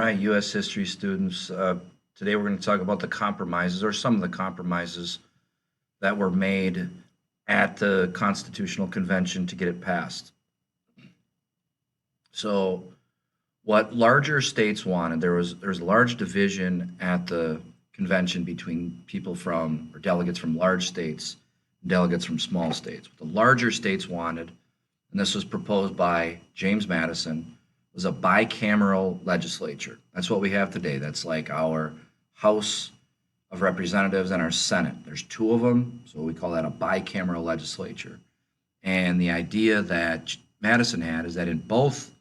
right, U.S. history students. Today we're going to talk about the compromises or some of the compromises that were made at the Constitutional Convention to get it passed. So, what larger states wanted, there's a large division at the convention between people from or delegates from large states and delegates from small states. What the larger states wanted, and this was proposed by James Madison, was a bicameral legislature. That's what we have today. That's like our House of Representatives and our Senate. There's two of them, so we call that a bicameral legislature. And the idea that Madison had is that in both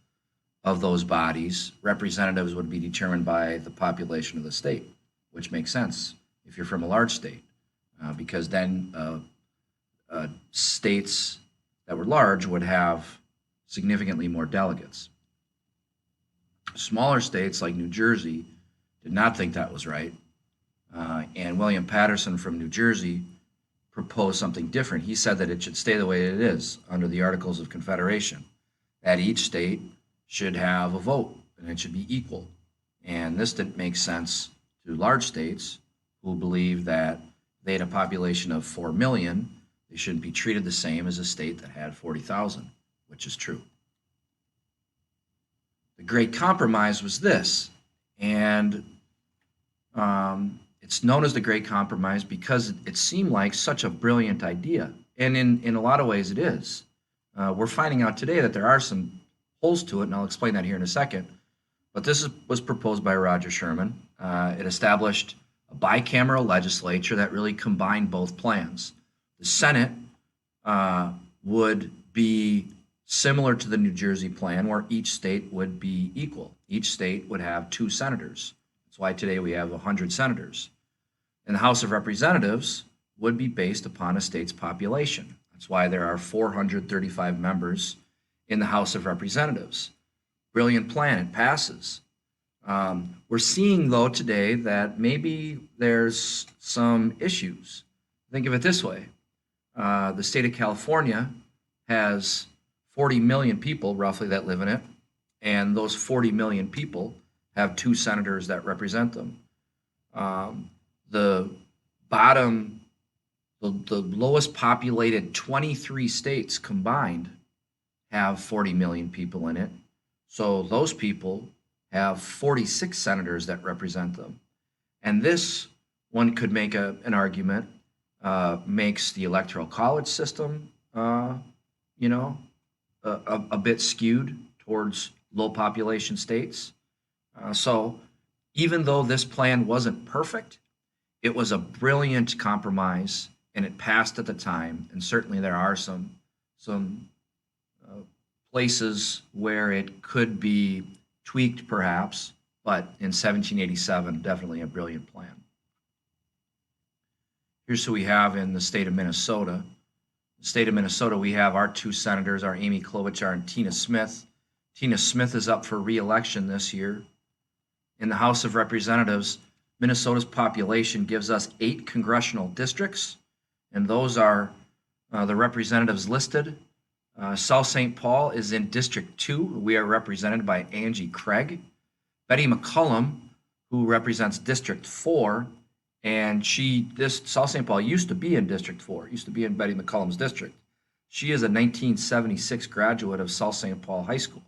of those bodies, representatives would be determined by the population of the state, which makes sense if you're from a large state, because then states that were large would have significantly more delegates. Smaller states like New Jersey did not think that was right. And William Patterson from New Jersey proposed something different. He said that it should stay the way it is under the Articles of Confederation, that each state should have a vote and it should be equal. And this didn't make sense to large states who believed that they had a population of 4 million. They shouldn't be treated the same as a state that had 40,000, which is true. The Great Compromise was this, and it's known as the Great Compromise because it seemed like such a brilliant idea, and in a lot of ways it is. We're finding out today that there are some holes to it, and I'll explain that here in a second. But was proposed by Roger Sherman. It established a bicameral legislature that really combined both plans. The Senate would be similar to the New Jersey plan, where each state would be equal. Each state would have 2 senators. That's why today we have 100 senators. And the House of Representatives would be based upon a state's population. That's why there are 435 members in the House of Representatives. Brilliant plan, it passes. We're seeing, though, today that maybe there's some issues. Think of it this way. The state of California has 40 million people roughly that live in it, and those 40 million people have 2 senators that represent them. The lowest populated 23 states combined have 40 million people in it. So those people have 46 senators that represent them. And this, one could make an argument, makes the electoral college system, a bit skewed towards low population states. So even though this plan wasn't perfect, it was a brilliant compromise and it passed at the time. And certainly there are some places where it could be tweaked perhaps, but in 1787, definitely a brilliant plan. Here's who we have in the state of Minnesota. The state of Minnesota, we have our 2 senators, our Amy Klobuchar and Tina Smith. Tina Smith is up for re-election this year. In the House of Representatives, Minnesota's population gives us 8 congressional districts, and those are the representatives listed. South St. Paul is in District 2. We are represented by Angie Craig. Betty McCollum, who represents District 4, and South St. Paul used to be in District 4, used to be in Betty McCollum's district. She is a 1976 graduate of South St. Paul High School.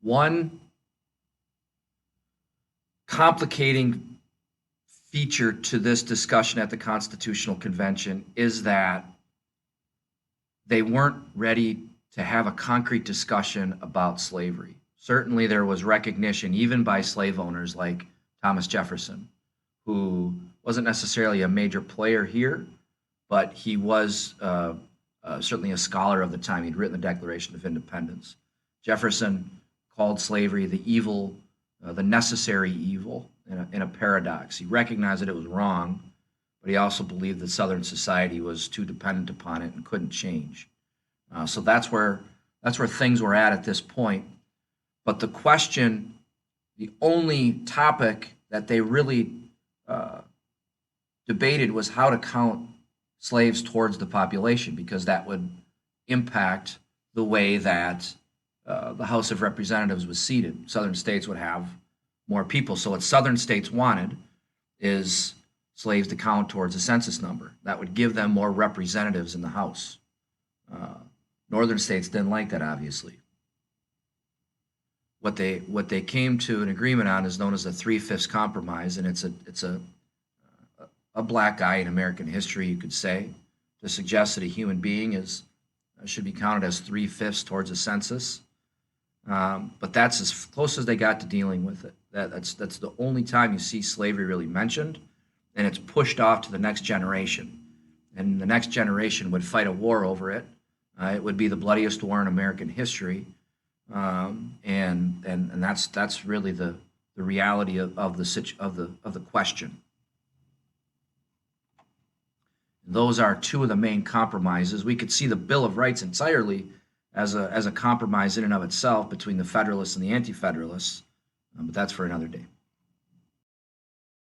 One complicating feature to this discussion at the Constitutional Convention is that they weren't ready to have a concrete discussion about slavery. Certainly there was recognition, even by slave owners like Thomas Jefferson, who wasn't necessarily a major player here, but he was certainly a scholar of the time. He'd written the Declaration of Independence. Jefferson called slavery the evil, the necessary evil in a paradox. He recognized that it was wrong, but he also believed that Southern society was too dependent upon it and couldn't change. So that's where things were at this point. But the question, the only topic that they really debated was how to count slaves towards the population, because that would impact the way that the House of Representatives was seated. Southern states would have more people. So what Southern states wanted is slaves to count towards a census number. That would give them more representatives in the House. Uh, Northern states didn't like that, obviously. What they came to an agreement on is known as the Three-Fifths Compromise, and it's a black eye in American history, you could say, to suggest that a human being is should be counted as 3/5 towards a census. But that's as close as they got to dealing with it. That's the only time you see slavery really mentioned, and it's pushed off to the next generation. And the next generation would fight a war over it. It would be the bloodiest war in American history, and that's really the reality of the question. Those are two of the main compromises. We could see the Bill of Rights entirely as a compromise in and of itself between the Federalists and the Anti-Federalists, but that's for another day.